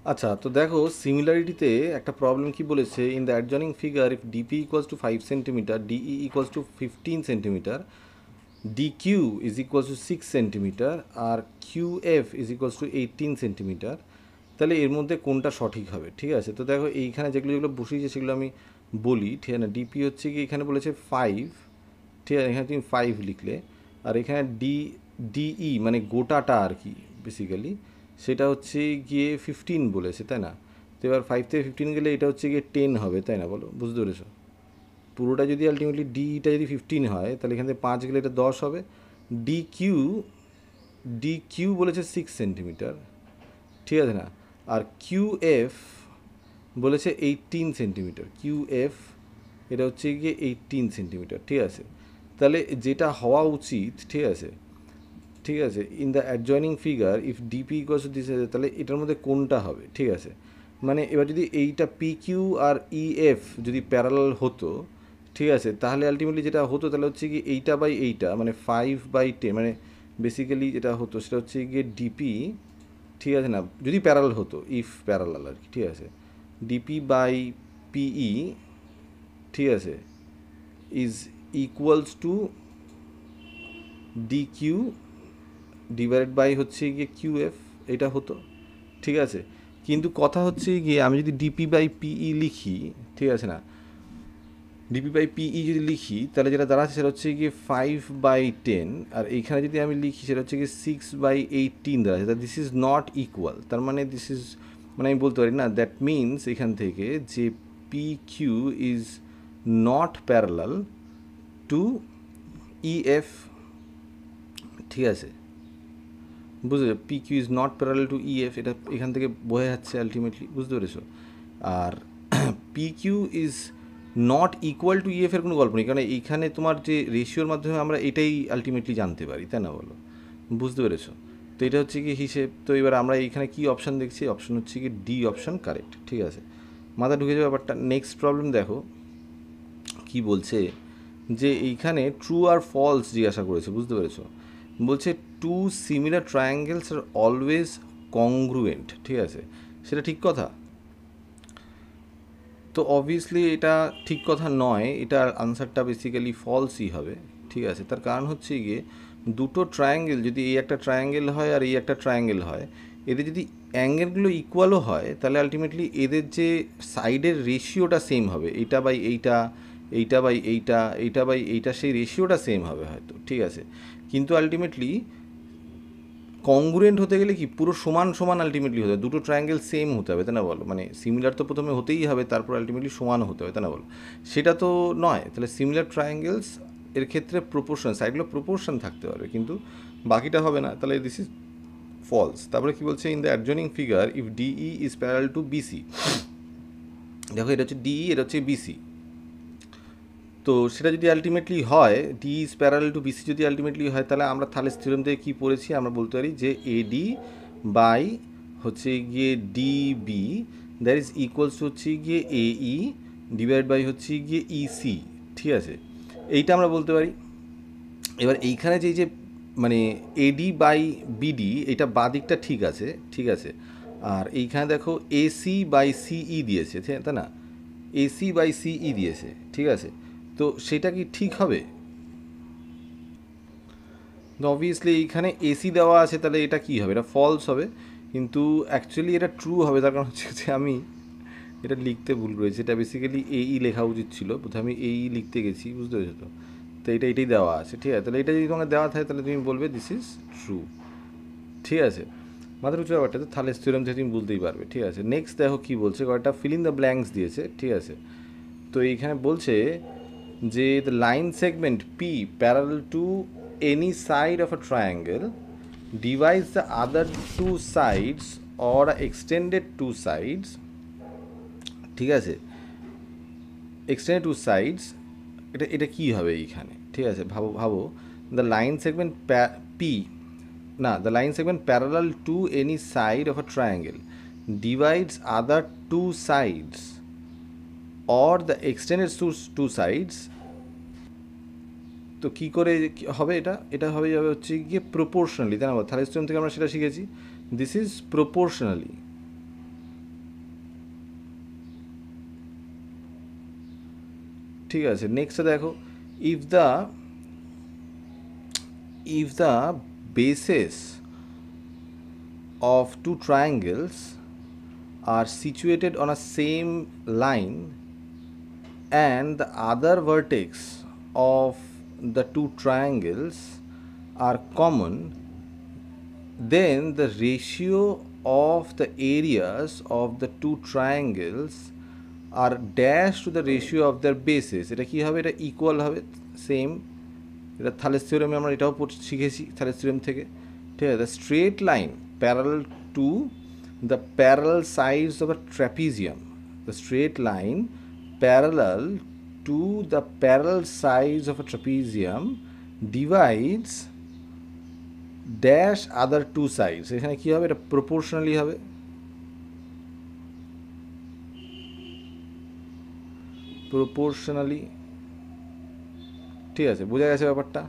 আচ্ছা, তো দেখো সিমিলারিটিতে একটা প্রবলেম কি বলেছে, in the adjoining figure if DP equals to 5 centimetre, DE equals to 15 centimetre, DQ is equals to 6 centimetre, আর QF is equals to 18 centimetre, তাহলে এর মধ্যে কোনটা সঠিক হবে? ঠিক আছে, তো দেখো এইখানে যেগুলো যেগুলো বসিয়েছে সেগুলো আমি বলি। ঠিক আছে না, ডিপি হচ্ছে কি এখানে বলেছে 5, ঠিক আছে, এখানে তুমি 5 লিখলে, আর এখানে ডিই মানে গোটাটা আর কি বেসিক্যালি, সেটা হচ্ছে গিয়ে 15 বলেছে, তাই না? তো এবার 5 থেকে 15 গেলে এটা হচ্ছে গিয়ে 10 হবে, তাই না? বলো, বুঝতে পেরেছো? পুরোটা যদি আলটিমেটলি ডিটা যদি 15 হয়, তাহলে এখান থেকে 5 গেলে এটা 10 হবে। ডিকিউ ডিকিউ বলেছে 6 সেন্টিমিটার, ঠিক আছে না? আর কিউএফ বলেছে 18 সেন্টিমিটার, কিউএফ এটা হচ্ছে গিয়ে 18 সেন্টিমিটার, ঠিক আছে? তাহলে যেটা হওয়া উচিত, ঠিক আছে, ঠিক আছে, in the adjoining figure if DP equals to this, তাহলে এটার মধ্যে কোনটা হবে? ঠিক আছে, মানে এবার যদি এইটা পি কিউ আর ইএফ যদি প্যারালাল হতো, ঠিক আছে, তাহলে আলটিমেটলি যেটা হতো তাহলে হচ্ছে কি এইটা বাই এইটা মানে 5/10, মানে বেসিক্যালি যেটা হতো সেটা হচ্ছে গিয়ে ডিপি, ঠিক আছে না, যদি প্যারালাল হতো, ইফ প্যারালাল আর কি, ঠিক আছে, ডিপি বাই পিই, ঠিক আছে, is equals to D Q divided by হচ্ছে গিয়ে কিউএফ, এটা হতো, ঠিক আছে। কিন্তু কথা হচ্ছে গিয়ে আমি যদি ডিপি বাই পিই লিখি, ঠিক আছে না, ডিপি বাই পিই যদি লিখি তাহলে যেটা দাঁড়াচ্ছে সেটা হচ্ছে গিয়ে 5/10, আর এইখানে যদি আমি লিখি সেটা হচ্ছে গিয়ে 6/18 দাঁড়াচ্ছে, তা দিস ইজ নট ইকুয়াল। তার মানে দিস ইজ, মানে আমি বলতে পারি না, দ্যাট মিনস এখান থেকে যে P Q is not parallel to EF, ঠিক আছে, বুঝতে, P Q is not parallel to EF, এটা এখান থেকে বোঝা যাচ্ছে আলটিমেটলি, বুঝতে পেরেছো? আর P Q is not equal to EF এর কোনো গল্প নেই, কারণ এইখানে তোমার যে রেশিওর মাধ্যমে আমরা এটাই আলটিমেটলি জানতে পারি, তাই না? বলো, বুঝতে পেরেছো? তো এটা হচ্ছে কি হিসেব। তো এবার আমরা এইখানে কি অপশান দেখছি? অপশান হচ্ছে কি ডি অপশান কারেক্ট, ঠিক আছে, মাথা ঢুকে যাবে ব্যাপারটা। নেক্সট প্রবলেম দেখো কি বলছে, যে এইখানে ট্রু আর ফলস জিজ্ঞাসা করেছে, বুঝতে পেরেছো? বলছে two similar triangles are always কংগ্রুয়েন্ট, ঠিক আছে, সেটা ঠিক কথা? তো অবভিয়াসলি এটা ঠিক কথা নয়, এটার আনসারটা বেসিক্যালি ফলসই হবে, ঠিক আছে। তার কারণ হচ্ছে গিয়ে দুটো ট্রায়াঙ্গেল যদি এই একটা ট্রায়াঙ্গেল হয় আর এই একটা ট্রায়াঙ্গেল হয়, এদের যদি অ্যাঙ্গেলগুলো ইকুয়ালও হয় তাহলে আলটিমেটলি এদের যে সাইডের রেশিওটা সেম হবে, এইটা বাই এইটা, এইটা বাই এইটা, এইটা বাই এইটা, সেই রেশিওটা সেম হবে হয়তো, ঠিক আছে। কিন্তু আলটিমেটলি কংগ্রুয়েন্ট হতে গেলে কি পুরো সমান সমান আলটিমেটলি হতে হবে, দুটো ট্রায়াঙ্গেল সেম হতে হবে, তাই না? বলো, মানে সিমিলার তো প্রথমে হতেই হবে, তারপর আলটিমেটলি সমানও হতে হবে, তাই না? বলো, সেটা তো নয়। তাহলে সিমিলার ট্রায়াঙ্গেলস এর ক্ষেত্রে প্রপোর্শন, সাইডগুলো প্রপোর্শন থাকতে পারবে, কিন্তু বাকিটা হবে না, তাহলে দিস ইজ ফলস। তারপরে কি বলছে, in the adjoining figure if DE is parallel to BC, দেখো এটা হচ্ছে ডিই, এটা হচ্ছে বিসি, তো সেটা যদি আলটিমেটলি হয়, D is parallel to BC যদি আলটিমেটলি হয়, তাহলে আমরা থালেস থিওরেম থেকে কী পড়েছি, আমরা বলতে পারি যে এডি বাই হচ্ছে গিয়ে DB that is equals two হচ্ছে গিয়ে এই ডিভাইড বাই হচ্ছে গিয়ে ইসি, ঠিক আছে, এইটা আমরা বলতে পারি। এবার এইখানে যে মানে এডি বাই বিডি, এটা বাদিকটা ঠিক আছে, ঠিক আছে, আর এইখানে দেখো এসি বাই সিই দিয়েছে, তাই না? এসি বাই সিই দিয়েছে, ঠিক আছে, তো সেটা কি ঠিক হবে? অবভিয়াসলি এইখানে এসি দেওয়া আছে, তাহলে এটা কি হবে? এটা ফলস হবে, কিন্তু অ্যাকচুয়ালি এটা ট্রু হবে। তার কারণ হচ্ছে যে আমি এটা লিখতে ভুল করেছি, এটা বেসিক্যালি এই লেখা উচিত ছিল, প্রথমে আমি এই লিখতে গেছি, বুঝতে পেরেছো তো? তো এটাই দেওয়া আছে, ঠিক আছে, তাহলে এটা যদি তোমাকে দেওয়া থাকে তাহলে তুমি বলবে দিস ইজ ট্রু, ঠিক আছে। মাথার উঁচু ব্যাপারটা তো থালেস থিওরেম থেকে তুমি বলতেই পারবে, ঠিক আছে। নেক্সট দেখো কি বলছে, কয়েকটা ফিল ইন দ্য ব্ল্যাঙ্কস দিয়েছে, ঠিক আছে। তো এইখানে বলছে যে the line segment P parallel to any side of a triangle divides the other two sides or extended two sides, ঠিক আছে, এক্সটেন্ডেড টু সাইডস, এটা এটা কী হবে এইখানে? ঠিক আছে, ভাবো ভাবো, দ্য লাইন সেগমেন্ট পি, না, the line segment parallel to any side of a triangle divides other two sides or the extended two sides, তো কী করে হবে এটা? এটা হবে যাবে হচ্ছে গিয়ে প্রপোর্শনালি, তাই না? থার্ড স্টেম থেকে আমরা সেটা শিখেছি, দিস ইজ প্রপোর্শনালি, ঠিক আছে, নেক্সটে দেখো, if the bases of two triangles are situated on a same line and the other vertex of the two triangles are common, then the ratio of the areas of the two triangles are dash to the ratio of their bases. এটা কি হবে? এটা equal হবে, same. এটা Thales থিওরেমে আমরা এটাও শিখেছি Thales theorem থেকে। ঠিক আছে, the straight line parallel to the parallel sides of a trapezium, the straight line parallel to the parallel sides of a trapezium divides dash other two sides. এখানে কী হবে? এটা প্রপোর্শনালি হবে, প্রপোর্শনালি। ঠিক আছে, বোঝা গেছে ব্যাপারটা?